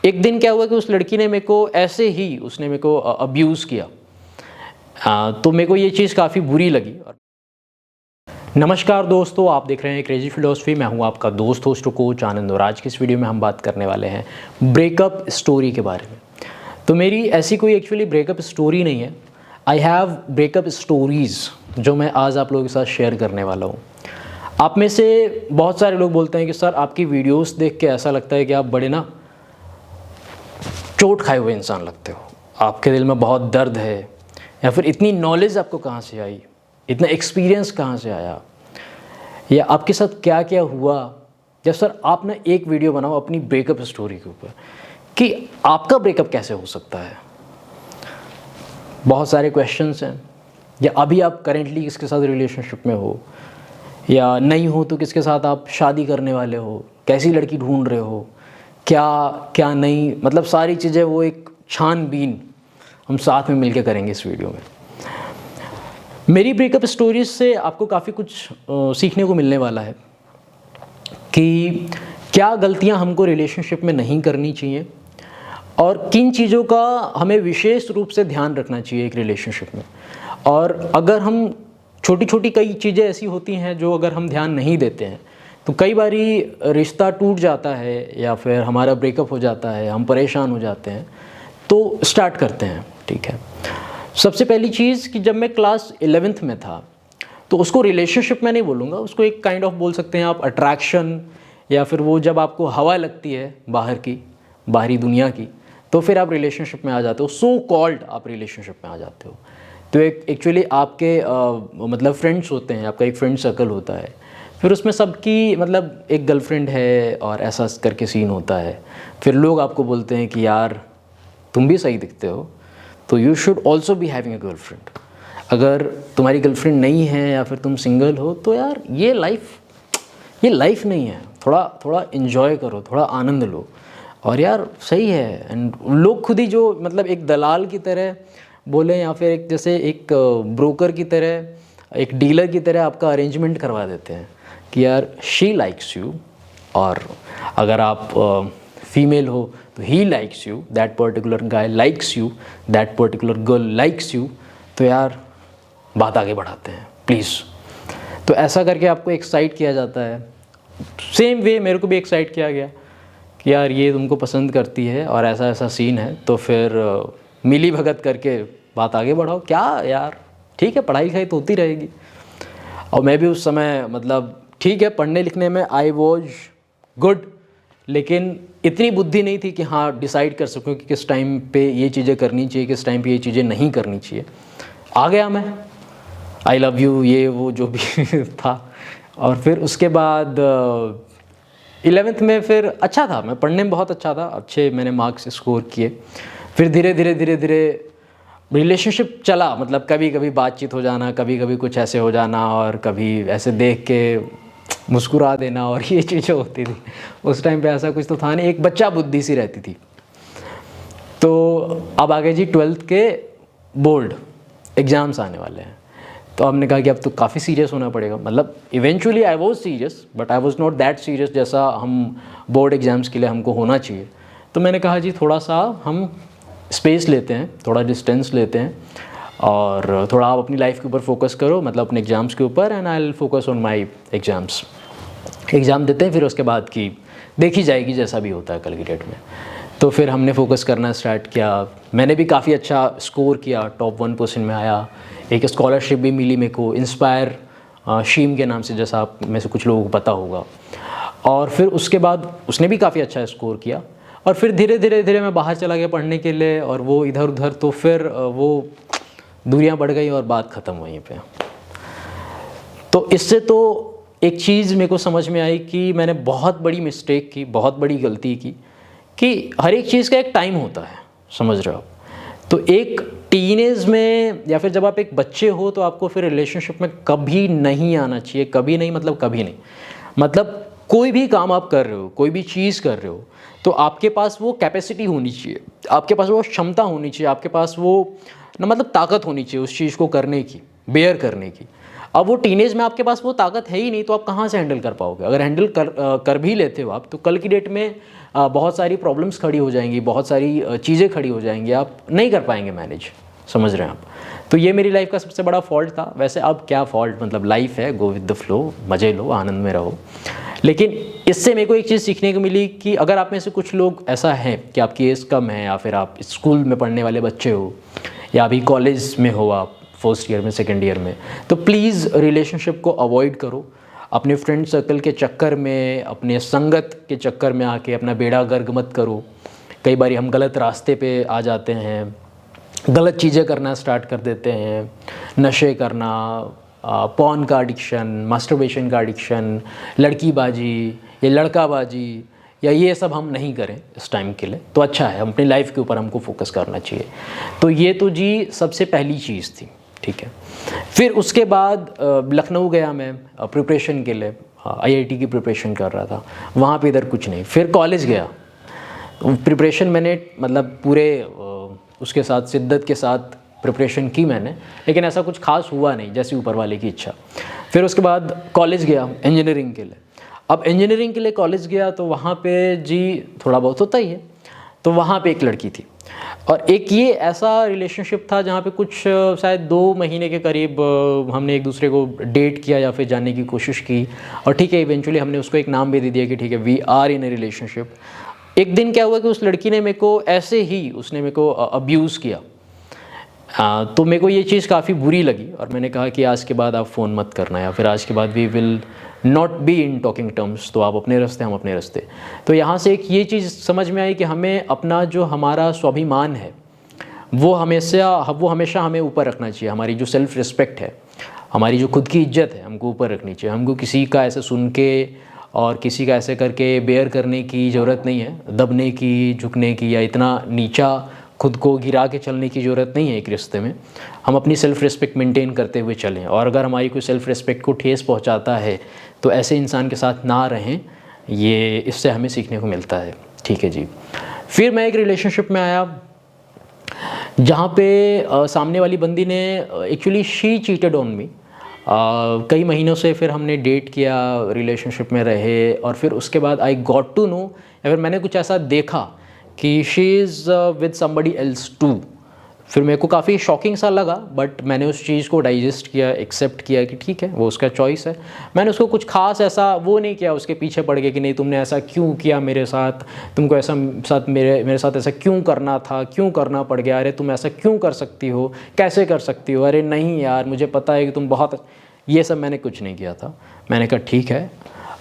एक दिन क्या हुआ कि उस लड़की ने मेरे को ऐसे ही उसने मेरे को अब्यूज़ किया। तो मेरे को ये चीज़ काफ़ी बुरी लगी। नमस्कार दोस्तों, आप देख रहे हैं क्रेजी फिलोसफी। मैं हूं आपका दोस्त होस्ट कोच आनंद और आज की इस वीडियो में हम बात करने वाले हैं ब्रेकअप स्टोरी के बारे में। तो मेरी ऐसी कोई एक्चुअली ब्रेकअप स्टोरी नहीं है। आई हैव ब्रेकअप स्टोरीज़ जो मैं आज आप लोगों के साथ शेयर करने वाला हूँ। आप में से बहुत सारे लोग बोलते हैं कि सर आपकी वीडियोस देख के ऐसा लगता है कि आप बड़े ना चोट खाए हुए इंसान लगते हो, आपके दिल में बहुत दर्द है, या फिर इतनी नॉलेज आपको कहाँ से आई, इतना एक्सपीरियंस कहाँ से आया, या आपके साथ क्या क्या हुआ। जब सर आप ना एक वीडियो बनाओ अपनी ब्रेकअप स्टोरी के ऊपर कि आपका ब्रेकअप कैसे हो सकता है। बहुत सारे क्वेश्चंस हैं, या अभी आप करेंटली किसके साथ रिलेशनशिप में हो, या नहीं हो तो किसके साथ आप शादी करने वाले हो, कैसी लड़की ढूंढ रहे हो, क्या क्या नहीं, मतलब सारी चीज़ें वो एक छानबीन हम साथ में मिलके करेंगे इस वीडियो में। मेरी ब्रेकअप स्टोरीज से आपको काफ़ी कुछ सीखने को मिलने वाला है कि क्या गलतियां हमको रिलेशनशिप में नहीं करनी चाहिए और किन चीज़ों का हमें विशेष रूप से ध्यान रखना चाहिए एक रिलेशनशिप में। और अगर हम छोटी छोटी कई चीज़ें ऐसी होती हैं जो अगर हम ध्यान नहीं देते हैं तो कई बारी रिश्ता टूट जाता है या फिर हमारा ब्रेकअप हो जाता है, हम परेशान हो जाते हैं। तो स्टार्ट करते हैं, ठीक है। सबसे पहली चीज़ कि जब मैं क्लास 11th में था तो उसको रिलेशनशिप में नहीं बोलूँगा, उसको एक काइंड ऑफ बोल सकते हैं आप अट्रैक्शन, या फिर वो जब आपको हवा लगती है बाहरी दुनिया की, तो फिर आप रिलेशनशिप में आ जाते हो। सो कॉल्ड आप रिलेशनशिप में आ जाते हो। तो एक एक्चुअली आपके मतलब फ्रेंड्स होते हैं, आपका एक फ्रेंड सर्कल होता है, फिर उसमें सबकी मतलब एक गर्लफ्रेंड है और ऐसा करके सीन होता है। फिर लोग आपको बोलते हैं कि यार तुम भी सही दिखते हो, तो you should also be having a girlfriend. अगर तुम्हारी गर्लफ्रेंड नहीं है या फिर तुम सिंगल हो तो यार ये लाइफ नहीं है, थोड़ा इन्जॉय करो, थोड़ा आनंद लो। और यार सही है। एंड लोग खुद ही जो मतलब एक दलाल की तरह बोले या फिर एक जैसे एक ब्रोकर की तरह, एक डीलर की तरह आपका अरेंजमेंट करवा देते हैं कि यार शी लाइक्स यू, और अगर आप फीमेल हो तो he likes you, that particular guy likes you, that particular girl likes you. तो यार बात आगे बढ़ाते हैं प्लीज़। तो ऐसा करके आपको एक्साइट किया जाता है। सेम वे मेरे को भी एक्साइट किया गया कि यार ये तुमको पसंद करती है और ऐसा ऐसा सीन है, तो फिर मिली भगत करके बात आगे बढ़ाओ। क्या यार, ठीक है, पढ़ाई लिखाई तो होती रहेगी। और मैं भी उस समय मतलब ठीक है, पढ़ने लिखने में आई वॉज गुड, लेकिन इतनी बुद्धि नहीं थी कि हाँ डिसाइड कर सकूं कि किस टाइम पे ये चीज़ें करनी चाहिए, किस टाइम पे ये चीज़ें नहीं करनी चाहिए। आ गया मैं, आई लव यू, ये वो जो भी था। और फिर उसके बाद 11th में फिर अच्छा था, मैं पढ़ने में बहुत अच्छा था, अच्छे मैंने मार्क्स स्कोर किए। फिर धीरे धीरे रिलेशनशिप चला, मतलब कभी कभी बातचीत हो जाना, कभी कभी कुछ ऐसे हो जाना, और कभी ऐसे देख के मुस्कुरा देना, और ये चीज़ें होती थी। उस टाइम पे ऐसा कुछ तो था नहीं, एक बच्चा बुद्धि सी रहती थी। तो अब आगे जी 12th के बोर्ड एग्ज़ाम्स आने वाले हैं। तो हमने कहा कि अब तो काफ़ी सीरियस होना पड़ेगा। मतलब eventually I was serious, but I was not that serious जैसा हम बोर्ड एग्ज़ाम्स के लिए हमको होना चाहिए। तो मैंने कहा जी थोड़ा सा हम स्पेस लेते हैं, थोड़ा डिस्टेंस लेते हैं, और थोड़ा आप अपनी लाइफ के ऊपर फोकस करो, मतलब अपने एग्ज़ाम्स के ऊपर, and I will focus on my exams. Exam देते हैं, फिर उसके बाद की देखी जाएगी जैसा भी होता है कल की डेट में। तो फिर हमने फोकस करना स्टार्ट किया। मैंने भी काफ़ी अच्छा स्कोर किया, टॉप 1% में आया। एक स्कॉलरशिप भी मिली मेरे को, इंस्पायर शीम के नाम से, जैसा आप में से कुछ लोगों को पता होगा। और फिर उसके बाद उसने भी काफ़ी अच्छा स्कोर किया, और फिर धीरे धीरे मैं बाहर चला गया पढ़ने के लिए, और वो इधर उधर, तो फिर वो दूरियां बढ़ गई और बात ख़त्म वहीं पे। तो इससे तो एक चीज़ मेरे को समझ में आई कि मैंने बहुत बड़ी मिस्टेक की, बहुत बड़ी गलती की, कि हर एक चीज़ का एक टाइम होता है, समझ रहे हो आप। तो एक टीनेज में या फिर जब आप एक बच्चे हो तो आपको फिर रिलेशनशिप में कभी नहीं आना चाहिए। कभी नहीं मतलब कभी नहीं। मतलब कोई भी काम आप कर रहे हो, कोई भी चीज़ कर रहे हो, तो आपके पास वो कैपेसिटी होनी चाहिए, आपके पास वो क्षमता होनी चाहिए, आपके पास वो मतलब ताकत होनी चाहिए उस चीज़ को करने की, बेयर करने की। अब वो टीनेज में आपके पास वो ताकत है ही नहीं, तो आप कहाँ से हैंडल कर पाओगे? अगर हैंडल कर भी लेते हो आप, तो कल की डेट में बहुत सारी प्रॉब्लम्स खड़ी हो जाएंगी, बहुत सारी चीज़ें खड़ी हो जाएंगी, आप नहीं कर पाएंगे मैनेज, समझ रहे हैं आप? तो ये मेरी लाइफ का सबसे बड़ा फॉल्ट था। वैसे अब क्या फॉल्ट, मतलब लाइफ है, गो विद द फ्लो, मज़े लो, आनंद में रहो। लेकिन इससे मेरे को एक चीज़ सीखने को मिली कि अगर आप में से कुछ लोग ऐसा हैं कि आपकी एज कम है, या फिर आप स्कूल में पढ़ने वाले बच्चे हो, या अभी कॉलेज में हो, आप फर्स्ट ईयर में, सेकेंड ईयर में, तो प्लीज़ रिलेशनशिप को अवॉइड करो। अपने फ्रेंड सर्कल के चक्कर में, अपने संगत के चक्कर में आके अपना बेड़ा गर्क मत करो। कई बार हम गलत रास्ते पे आ जाते हैं, गलत चीज़ें करना स्टार्ट कर देते हैं, नशे करना, पॉर्न का एडिक्शन, मास्टरबेशन का एडिक्शन, लड़कीबाजी या लड़काबाजी, या ये सब हम नहीं करें इस टाइम के लिए, तो अच्छा है। हम अपनी लाइफ के ऊपर हमको फोकस करना चाहिए। तो ये तो जी सबसे पहली चीज़ थी, ठीक है। फिर उसके बाद लखनऊ गया मैं प्रिपरेशन के लिए, आईआईटी की प्रिपरेशन कर रहा था, वहाँ पे इधर कुछ नहीं। फिर कॉलेज गया, प्रिपरेशन मैंने मतलब पूरे उसके साथ शिद्दत के साथ प्रिपरेशन की मैंने, लेकिन ऐसा कुछ खास हुआ नहीं, जैसी ऊपर वाले की इच्छा। फिर उसके बाद कॉलेज गया इंजीनियरिंग के लिए। अब इंजीनियरिंग के लिए कॉलेज गया तो वहाँ पे जी थोड़ा बहुत होता ही है। तो वहाँ पे एक लड़की थी, और एक ये ऐसा रिलेशनशिप था जहाँ पे कुछ शायद 2 महीने के करीब हमने एक दूसरे को डेट किया या फिर जानने की कोशिश की, और ठीक है इवेंचुअली हमने उसको एक नाम भी दे दिया कि ठीक है we are in a relationship. एक दिन क्या हुआ कि उस लड़की ने मेरे को ऐसे ही, उसने मेरे को अब्यूज़ किया। तो मेरे को ये चीज़ काफ़ी बुरी लगी, और मैंने कहा कि आज के बाद आप फ़ोन मत करना, या फिर आज के बाद we will not be in talking terms. तो आप अपने रास्ते, हम अपने रास्ते। तो यहाँ से एक ये चीज़ समझ में आई कि हमें अपना जो हमारा स्वाभिमान है वो हमेशा हमें ऊपर रखना चाहिए। हमारी जो सेल्फ़ रिस्पेक्ट है, हमारी जो खुद की इज्जत है, हमको ऊपर रखनी चाहिए। हमको किसी का ऐसे सुन के और किसी का ऐसे करके बेयर करने की ज़रूरत नहीं है, दबने की, झुकने की, या इतना नीचा खुद को गिरा के चलने की ज़रूरत नहीं है एक रिश्ते में। हम अपनी सेल्फ़ रिस्पेक्ट मेंटेन करते हुए चलें, और अगर हमारी कोई सेल्फ़ रिस्पेक्ट को ठेस पहुंचाता है तो ऐसे इंसान के साथ ना रहें। ये इससे हमें सीखने को मिलता है, ठीक है जी। फिर मैं एक रिलेशनशिप में आया जहाँ पे सामने वाली बंदी ने actually she cheated on me. कई महीनों से फिर हमने डेट किया, रिलेशनशिप में रहे, और फिर उसके बाद आई गॉट टू नो, या फिर मैंने कुछ ऐसा देखा कि she is with somebody else too. फिर मेरे को काफ़ी शॉकिंग सा लगा, बट मैंने उस चीज़ को डाइजेस्ट किया, एक्सेप्ट किया कि ठीक है वो उसका चॉइस है। मैंने उसको कुछ खास ऐसा वो नहीं किया, उसके पीछे पड़ गया कि नहीं तुमने ऐसा क्यों किया मेरे साथ, तुमको ऐसा मेरे साथ ऐसा क्यों करना था, क्यों करना पड़ गया, अरे तुम ऐसा क्यों कर सकती हो, कैसे कर सकती हो, अरे नहीं यार मुझे पता है कि तुम बहुत, ये सब मैंने कुछ नहीं किया था। मैंने कहा ठीक है,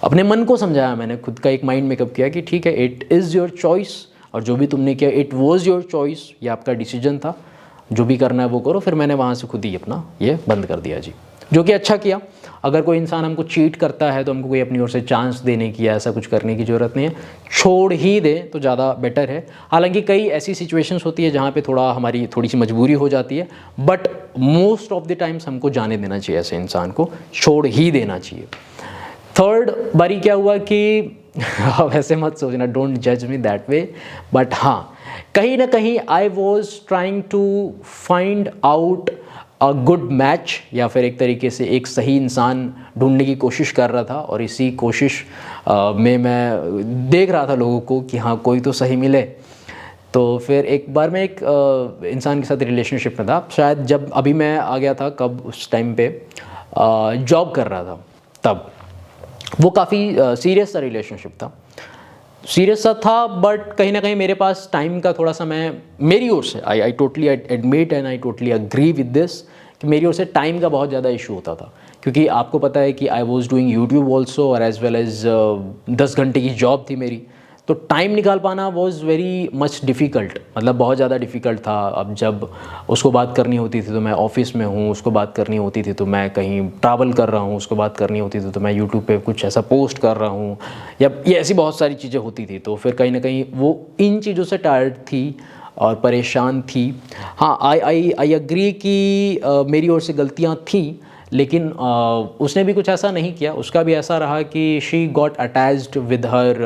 अपने मन को समझाया, मैंने खुद का एक माइंड मेकअप किया कि ठीक है इट इज़ योर चॉइस, और जो भी तुमने किया इट वॉज़ योर चॉइस, ये आपका डिसीजन था, जो भी करना है वो करो। फिर मैंने वहाँ से खुद ही अपना ये बंद कर दिया जी, जो कि अच्छा किया। अगर कोई इंसान हमको चीट करता है तो हमको कोई अपनी ओर से चांस देने की या ऐसा कुछ करने की ज़रूरत नहीं है, छोड़ ही दे तो ज़्यादा बेटर है। हालांकि कई ऐसी सिचुएशंस होती है जहाँ पे हमारी थोड़ी सी मजबूरी हो जाती है, but most of the times हमको जाने देना चाहिए, ऐसे इंसान को छोड़ ही देना चाहिए। थर्ड बारी क्या हुआ कि वैसे मत सोचना, डोंट जज मी दैट वे, बट हाँ कहीं ना कहीं I was trying to find out a good match, या फिर एक तरीके से एक सही इंसान ढूंढने की कोशिश कर रहा था। और इसी कोशिश में मैं देख रहा था लोगों को कि हाँ कोई तो सही मिले। तो फिर एक बार मैं एक इंसान के साथ रिलेशनशिप में था, शायद जब अभी मैं आ गया था, कब उस टाइम पे जॉब कर रहा था, तब वो काफ़ी सीरियस सा रिलेशनशिप था, सीरियस सा था, बट कहीं ना कहीं मेरे पास टाइम का थोड़ा सा, मैं मेरी ओर से I totally admit and I totally agree with this कि मेरी ओर से टाइम का बहुत ज़्यादा इशू होता था। क्योंकि आपको पता है कि I was doing YouTube also, और एज वेल एज 10 घंटे की जॉब थी मेरी, तो टाइम निकाल पाना वॉज वेरी मच डिफ़िकल्ट, मतलब बहुत ज़्यादा डिफ़िकल्ट था। अब जब उसको बात करनी होती थी तो मैं ऑफिस में हूँ, उसको बात करनी होती थी तो मैं कहीं ट्रैवल कर रहा हूँ, उसको बात करनी होती थी तो मैं यूट्यूब पे कुछ ऐसा पोस्ट कर रहा हूँ, या ये ऐसी बहुत सारी चीज़ें होती थी। तो फिर कहीं ना कहीं वो इन चीज़ों से टायर्ड थी और परेशान थी। हाँ आई अग्री कि मेरी ओर से गलतियाँ थी, लेकिन उसने भी कुछ ऐसा नहीं किया। उसका भी ऐसा रहा कि she got attached with her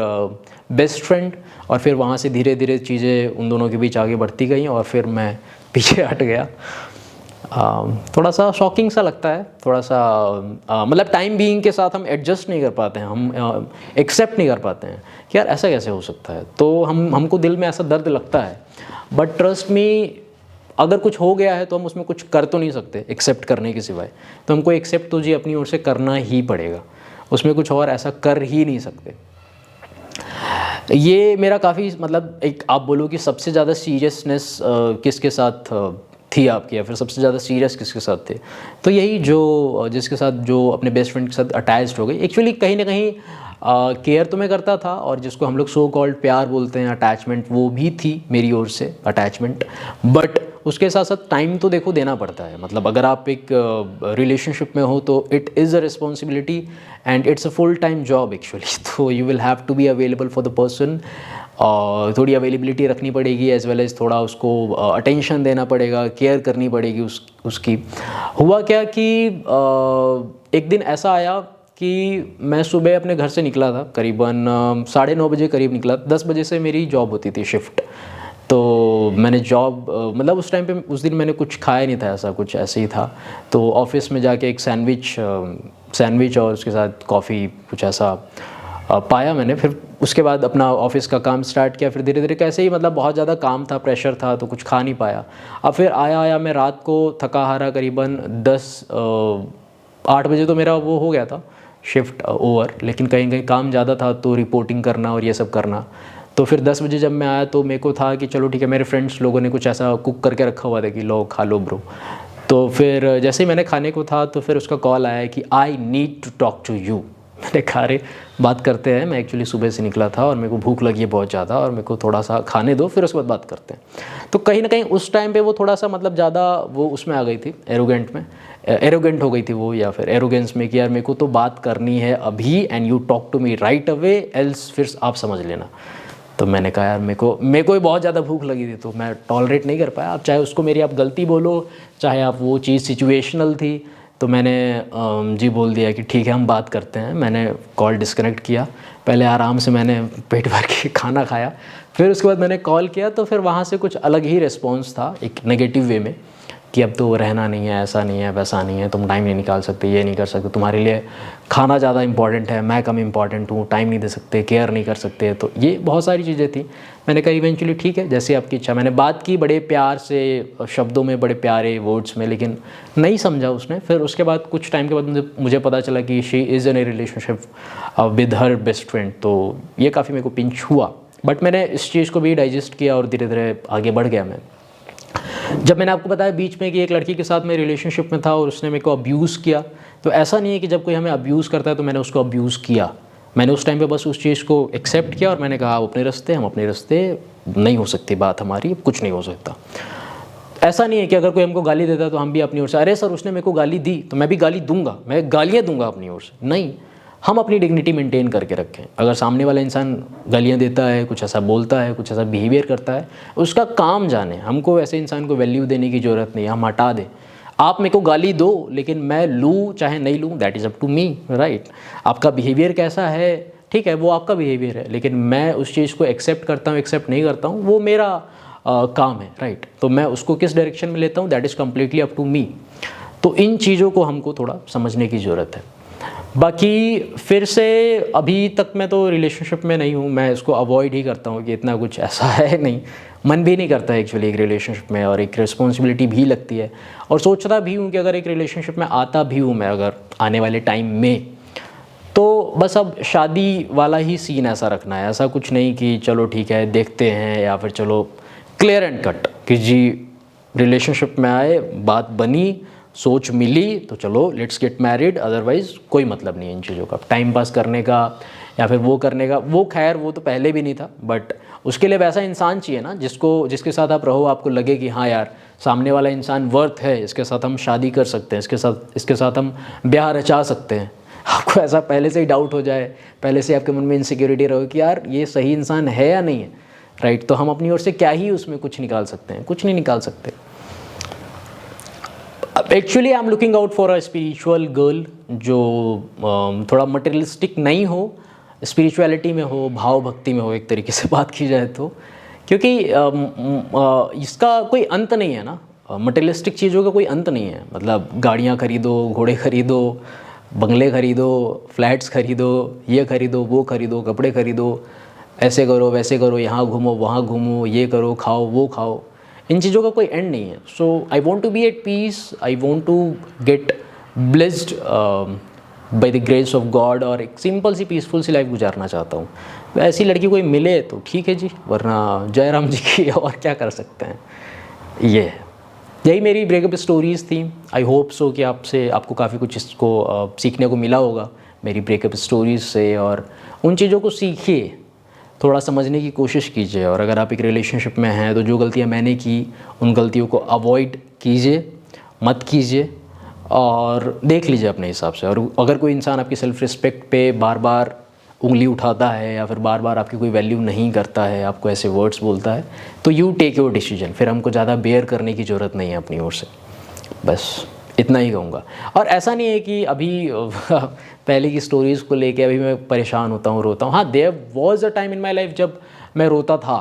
best friend, और फिर वहाँ से धीरे धीरे चीज़ें उन दोनों के बीच आगे बढ़ती गई, और फिर मैं पीछे हट गया। थोड़ा सा शॉकिंग सा लगता है, थोड़ा सा मतलब टाइम बीइंग के साथ हम एडजस्ट नहीं कर पाते हैं, हम एक्सेप्ट नहीं कर पाते हैं कि यार ऐसा कैसे हो सकता है। तो हमको दिल में ऐसा दर्द लगता है, बट ट्रस्ट मी अगर कुछ हो गया है तो हम उसमें कुछ कर तो नहीं सकते एक्सेप्ट करने के सिवाय। तो हमको एक्सेप्ट तो जी अपनी ओर से करना ही पड़ेगा, उसमें कुछ और ऐसा कर ही नहीं सकते। ये मेरा काफ़ी मतलब एक आप बोलो कि सबसे ज़्यादा सीरियसनेस किसके साथ थी आपकी, या फिर सबसे ज़्यादा सीरियस किसके साथ थे, तो यही जो जिसके साथ जो अपने बेस्ट फ्रेंड के साथ अटैच्ड हो गई। एक्चुअली कहीं ना कहीं केयर तो मैं करता था, और जिसको हम लोग सो कॉल्ड प्यार बोलते हैं, अटैचमेंट, वो भी थी मेरी ओर से अटैचमेंट। बट उसके साथ साथ टाइम तो देखो देना पड़ता है। मतलब अगर आप एक रिलेशनशिप में हो तो it is a responsibility and it's a full time job actually. तो you will have to be available for the person, और थोड़ी अवेलेबिलिटी रखनी पड़ेगी, एज वेल एज थोड़ा उसको अटेंशन देना पड़ेगा, केयर करनी पड़ेगी उसकी। हुआ क्या कि एक दिन ऐसा आया कि मैं सुबह अपने घर से निकला था, करीबन 9:30 बजे करीब निकला। 10 बजे से मेरी जॉब होती थी, शिफ्ट। तो मैंने जॉब मतलब उस टाइम पे उस दिन मैंने कुछ खाया नहीं था, ऐसा कुछ ऐसे ही था। तो ऑफिस में जाके एक सैंडविच और उसके साथ कॉफ़ी कुछ ऐसा पाया मैंने। फिर उसके बाद अपना ऑफिस का काम स्टार्ट किया। फिर धीरे धीरे कैसे ही मतलब बहुत ज़्यादा काम था, प्रेशर था, तो कुछ खा नहीं पाया। अब फिर आया मैं रात को थका हारा, करीबन 8 बजे तो मेरा वो हो गया था शिफ्ट ओवर, लेकिन कहीं कहीं काम ज़्यादा था, तो रिपोर्टिंग करना और ये सब करना। तो फिर 10 बजे जब मैं आया तो मेरे को था कि चलो ठीक है, मेरे फ्रेंड्स लोगों ने कुछ ऐसा कुक करके रखा हुआ था कि लो खा लो ब्रो। तो फिर जैसे ही मैंने खाने को था तो फिर उसका कॉल आया कि I need to talk to you. मैंने कहा अरे बात करते हैं, मैं एक्चुअली सुबह से निकला था और मेरे को भूख लगी है बहुत ज़्यादा, और मेरे को थोड़ा सा खाने दो, फिर उसके बाद बात करते हैं। तो कहीं ना कहीं उस टाइम पे वो थोड़ा सा मतलब ज़्यादा वो उसमें आ गई थी, एरोगेंट हो गई थी वो, या फिर एरोगेंस में कि यार मेरे को तो बात करनी है अभी, and you talk to me right away, else फिर आप समझ लेना। तो मैंने कहा यार मेरे को ही बहुत ज़्यादा भूख लगी थी, तो मैं टॉलरेट नहीं कर पाया। आप चाहे उसको मेरी आप गलती बोलो, चाहे आप वो चीज़ सिचुएशनल थी। तो मैंने जी बोल दिया कि ठीक है हम बात करते हैं। मैंने कॉल डिस्कनेक्ट किया, पहले आराम से मैंने पेट भर के खाना खाया, फिर उसके बाद मैंने कॉल किया। तो फिर वहाँ से कुछ अलग ही रिस्पॉन्स था, एक नेगेटिव वे में, कि अब तो रहना नहीं है, ऐसा नहीं है, वैसा नहीं है, तुम टाइम नहीं निकाल सकते, ये नहीं कर सकते, तुम्हारे लिए खाना ज़्यादा इंपॉर्टेंट है, मैं कम इंपॉर्टेंट हूँ, टाइम नहीं दे सकते, केयर नहीं कर सकते। तो ये बहुत सारी चीज़ें थी। मैंने कहा इवेंचुअली ठीक है, जैसे आपकी इच्छा। मैंने बात की बड़े प्यार से, शब्दों में, बड़े प्यारे वर्ड्स में, लेकिन नहीं समझा उसने। फिर उसके बाद कुछ टाइम के बाद मुझे पता चला कि she is in a relationship with her best friend. तो ये काफ़ी मेरे को पिंच हुआ, बट मैंने इस चीज़ को भी डाइजेस्ट किया और धीरे धीरे आगे बढ़ गया मैं। जब मैंने आपको बताया बीच में कि एक लड़की के साथ मैं रिलेशनशिप में था और उसने मेरे को अब्यूज़ किया, तो ऐसा नहीं है कि जब कोई हमें अब्यूज़ करता है तो मैंने उसको अब्यूज़ किया। मैंने उस टाइम पे बस उस चीज़ को एक्सेप्ट किया और मैंने कहा आप अपने रास्ते, हम अपने रास्ते, नहीं हो सकती बात हमारी, कुछ नहीं हो सकता। ऐसा नहीं है कि अगर कोई हमको गाली देता है तो हम भी अपनी ओर से, अरे सर उसने मेरे को गाली दी तो मैं भी गाली दूंगा, मैं गालियाँ दूंगा अपनी ओर से। नहीं, हम अपनी डिग्निटी मेंटेन करके रखें। अगर सामने वाला इंसान गालियाँ देता है, कुछ ऐसा बोलता है, कुछ ऐसा बिहेवियर करता है, उसका काम जाने। हमको ऐसे इंसान को वैल्यू देने की ज़रूरत नहीं, हम हटा दें। आप मेरे को गाली दो, लेकिन मैं लूँ चाहे नहीं लूँ, that is up to me, right. आपका बिहेवियर कैसा है, ठीक है, वो आपका बिहेवियर है, लेकिन मैं उस चीज़ को एक्सेप्ट करता हूँ, एक्सेप्ट नहीं करता हूँ, वो मेरा काम है, राइट। तो मैं उसको किस डायरेक्शन में लेता हूँ, that is completely up to me. तो इन चीज़ों को हमको थोड़ा समझने की ज़रूरत है। बाकी फिर से अभी तक मैं तो रिलेशनशिप में नहीं हूँ, मैं इसको अवॉइड ही करता हूँ कि इतना कुछ ऐसा है नहीं, मन भी नहीं करता है एक्चुअली एक रिलेशनशिप में, और एक रिस्पॉन्सिबिलिटी भी लगती है। और सोचता भी हूँ कि अगर एक रिलेशनशिप में आता भी हूँ मैं, अगर आने वाले टाइम में, तो बस अब शादी वाला ही सीन ऐसा रखना है। ऐसा कुछ नहीं कि चलो ठीक है देखते हैं, या फिर चलो क्लियर एंड कट कि जी रिलेशनशिप में आए, बात बनी, सोच मिली, तो चलो लेट्स गेट मैरिड, अदरवाइज़ कोई मतलब नहीं है इन चीज़ों का, टाइम पास करने का या फिर वो करने का। वो खैर वो तो पहले भी नहीं था, बट उसके लिए वैसा इंसान चाहिए ना जिसके साथ आप रहो, आपको लगे कि हाँ यार सामने वाला इंसान वर्थ है, इसके साथ हम शादी कर सकते हैं, इसके साथ हम ब्याह रचा सकते हैं। आपको ऐसा पहले से ही डाउट हो जाए, पहले से आपके मन में इनसिक्योरिटी रहो कि यार ये सही इंसान है या नहीं है, राइट। तो हम अपनी ओर से क्या ही उसमें कुछ निकाल सकते हैं, कुछ नहीं निकाल सकते। Actually I am looking out for a spiritual girl जो थोड़ा मटेरियलिस्टिक नहीं हो, स्पिरिचुअलिटी में हो, भाव भक्ति में हो, एक तरीके से बात की जाए तो। क्योंकि इसका कोई अंत नहीं है ना। मटेरियलिस्टिक चीज़ों का कोई अंत नहीं है। मतलब गाड़ियाँ खरीदो, घोड़े खरीदो, बंगले खरीदो, फ्लैट्स खरीदो, ये खरीदो, वो खरीदो, कपड़े खरीदो, ऐसे करो वैसे करो, यहाँ घूमो वहाँ घूमो, ये करो, खाओ वो खाओ, इन चीज़ों का कोई एंड नहीं है। So I want to be at peace, I want to get blessed by the grace of God, और एक सिंपल सी पीसफुल सी लाइफ गुजारना चाहता हूँ। ऐसी लड़की कोई मिले तो ठीक है जी, वरना जय राम जी की, और क्या कर सकते हैं। ये है, यही मेरी ब्रेकअप स्टोरीज़ थी। आई होप सो कि आपको काफ़ी कुछ इसको सीखने को मिला होगा मेरी ब्रेकअप स्टोरीज़ से, और उन चीज़ों को सीखिए, थोड़ा समझने की कोशिश कीजिए। और अगर आप एक रिलेशनशिप में हैं तो जो गलतियां मैंने की उन गलतियों को अवॉइड कीजिए, मत कीजिए, और देख लीजिए अपने हिसाब से। और अगर कोई इंसान आपकी सेल्फ़ रिस्पेक्ट पे बार बार उंगली उठाता है, या फिर बार बार आपकी कोई वैल्यू नहीं करता है, आपको ऐसे वर्ड्स बोलता है, तो यू टेक योर डिसीजन। फिर हमको ज़्यादा बेयर करने की ज़रूरत नहीं है अपनी ओर से। बस इतना ही कहूँगा। और ऐसा नहीं है कि अभी पहले की स्टोरीज़ को लेके अभी मैं परेशान होता हूँ, रोता हूँ। हाँ, there was a time in my life जब मैं रोता था,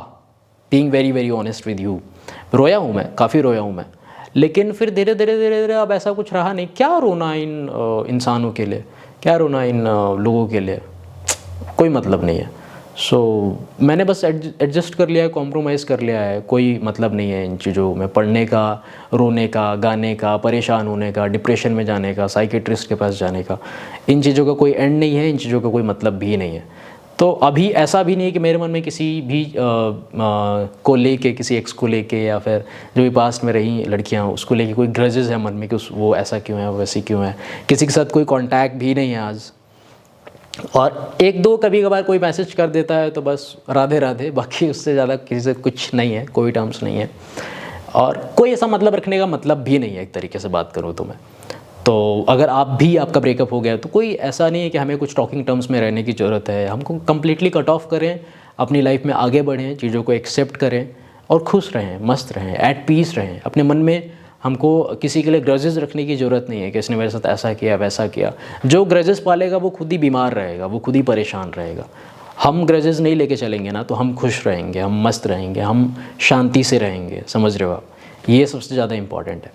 being very very honest with you. रोया हूँ मैं, काफ़ी रोया हूँ मैं, लेकिन फिर धीरे धीरे अब ऐसा कुछ रहा नहीं। क्या रोना इन इंसानों के लिए, क्या रोना इन लोगों के लिए, कोई मतलब नहीं है। सो मैंने बस एडजस्ट कर लिया है, कॉम्प्रोमाइज़ कर लिया है। कोई मतलब नहीं है इन चीज़ों में पढ़ने का, रोने का, गाने का, परेशान होने का, डिप्रेशन में जाने का, साइकेट्रिस्ट के पास जाने का। इन चीज़ों का कोई एंड नहीं है, इन चीज़ों का कोई मतलब भी नहीं है। तो अभी ऐसा भी नहीं है कि मेरे मन में किसी भी को लेके, किसी एक्स को लेके, या फिर जो भी पास्ट में रही लड़कियां उसको लेके कोई ग्रजेस है मन में कि वो ऐसा क्यों है, वैसी क्यों है। किसी के साथ कोई कांटेक्ट भी नहीं है आज। और एक दो कभी कभार कोई मैसेज कर देता है तो बस राधे राधे, बाकी उससे ज़्यादा किसी से कुछ नहीं है, कोई टर्म्स नहीं है, और कोई ऐसा मतलब रखने का मतलब भी नहीं है एक तरीके से बात करूँ तो मैं। तो अगर आपका ब्रेकअप हो गया तो कोई ऐसा नहीं है कि हमें कुछ टॉकिंग टर्म्स में रहने की ज़रूरत है। हमको कम्प्लीटली कट ऑफ करें, अपनी लाइफ में आगे बढ़ें, चीज़ों को एक्सेप्ट करें और खुश रहें, मस्त रहें, एट पीस रहें अपने मन में। हमको किसी के लिए ग्रजेस रखने की ज़रूरत नहीं है कि इसने मेरे साथ ऐसा किया वैसा किया। जो ग्रजेस पालेगा वो खुद ही बीमार रहेगा, वो खुद ही परेशान रहेगा। हम ग्रजेस नहीं लेके चलेंगे ना तो हम खुश रहेंगे, हम मस्त रहेंगे, हम शांति से रहेंगे। समझ रहे हो आप, ये सबसे ज़्यादा इम्पॉर्टेंट है।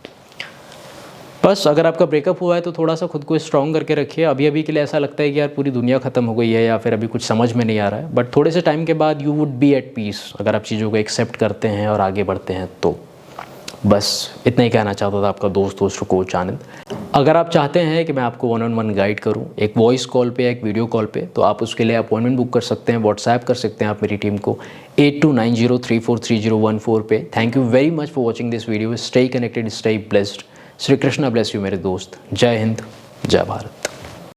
बस अगर आपका ब्रेकअप हुआ है तो थोड़ा सा खुद को स्ट्रॉन्ग करके रखिए। अभी के लिए ऐसा लगता है कि यार पूरी दुनिया ख़त्म हो गई है, या फिर अभी कुछ समझ में नहीं आ रहा है, बट थोड़े से टाइम के बाद you would be at peace अगर आप चीज़ों को एक्सेप्ट करते हैं और आगे बढ़ते हैं तो। बस इतना ही कहना चाहता था आपका दोस्त कोच आनंद। अगर आप चाहते हैं कि मैं आपको 1-on-1 गाइड करूं, एक वॉइस कॉल पे, एक वीडियो कॉल पे, तो आप उसके लिए अपॉइंटमेंट बुक कर सकते हैं, व्हाट्सएप कर सकते हैं आप मेरी टीम को 8290343014 पे। Thank you very much for watching this video. Stay connected, stay blessed. Shri Krishna bless you मेरे दोस्त। जय हिंद, जय भारत।